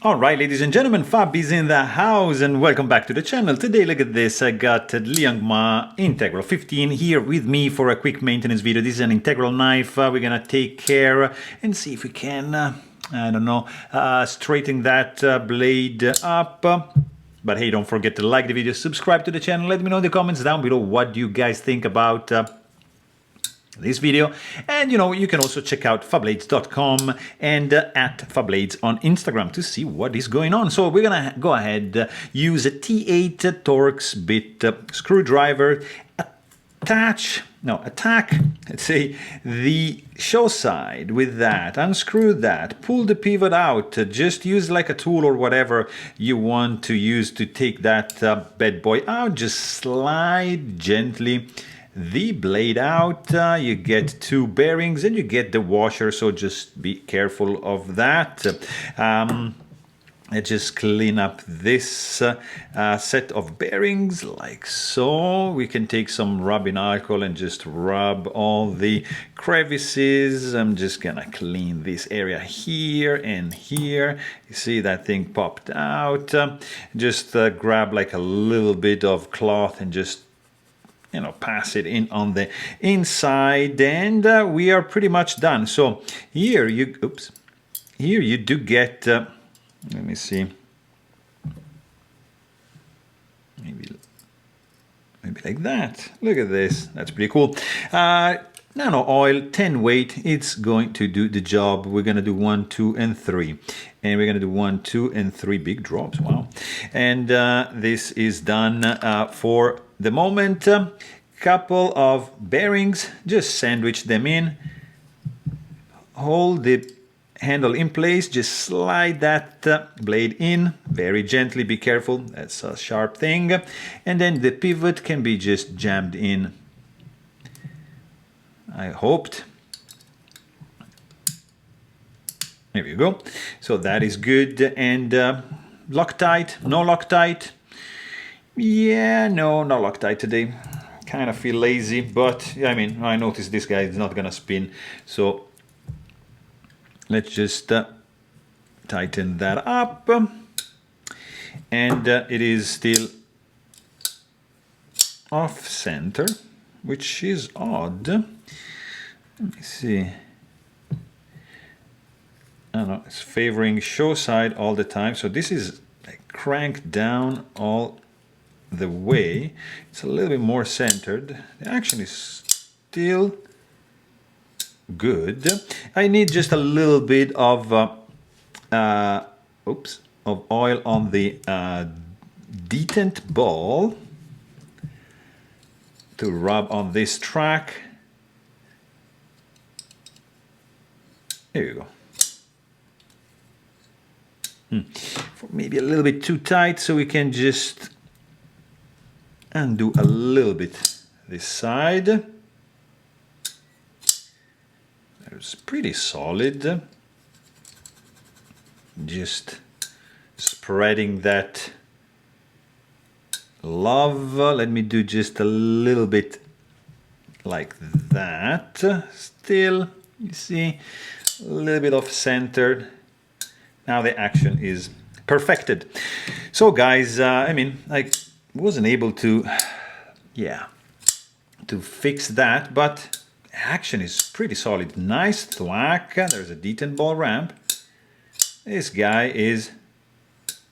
Alright, ladies and gentlemen, Fab is in the house and welcome back to the channel. Today, look at this, I got Liong Mah Integral 15 here with me for a quick maintenance video. This is an integral knife. We're gonna take care and see if we can, I don't know, straighten that blade up. But hey, don't forget to like the video, subscribe to the channel, let me know in the comments down below what you guys think about this video. And you can also check out fablades.com and at Fablades on Instagram to see what is going on. So we're gonna go ahead, use a T8 Torx bit screwdriver, attack, let's say, the show side with that, unscrew that, pull the pivot out, just use like a tool or whatever you want to use to take that bad boy out. Just slide gently the blade out, you get two bearings and you get the washer, so just be careful of that. I just clean up this set of bearings like so. We can take some rubbing alcohol and just rub all the crevices. I'm just gonna clean this area here and here. You see that thing popped out. Just grab like a little bit of cloth and just pass it in on the inside, and we are pretty much done. So here you do get, let me see, maybe like that. Look at this, that's pretty cool. Nano oil, 10 weight, it's going to do the job. We're gonna do 1, 2, and 3. And we're gonna do 1, 2, and 3 big drops, wow. And this is done for the moment. Couple of bearings, just sandwich them in. Hold the handle in place, just slide that blade in very gently, be careful, that's a sharp thing. And then the pivot can be just jammed in. I hoped. There you go. So that is good. And Loctite, no Loctite. Yeah, no Loctite today. Kind of feel lazy, but I mean, I noticed this guy is not gonna spin. So let's just tighten that up. And it is still off center, which is odd. Let me see. I don't know, it's favoring show side all the time. So this is like cranked down all the way. It's a little bit more centered. The action is still good. I need just a little bit of oil on the detent ball to rub on this track. There you go. Maybe a little bit too tight, so we can just undo a little bit this side. It's pretty solid. Just spreading that love. Let me do just a little bit like that. Still, you see, a little bit off centered. Now the action is perfected. So guys, I mean, I wasn't able to fix that, but action is pretty solid. Nice thwack. There's a detent ball ramp. This guy is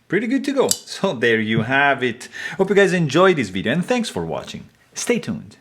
pretty good to go. So there you have it. Hope you guys enjoyed this video and thanks for watching. Stay tuned.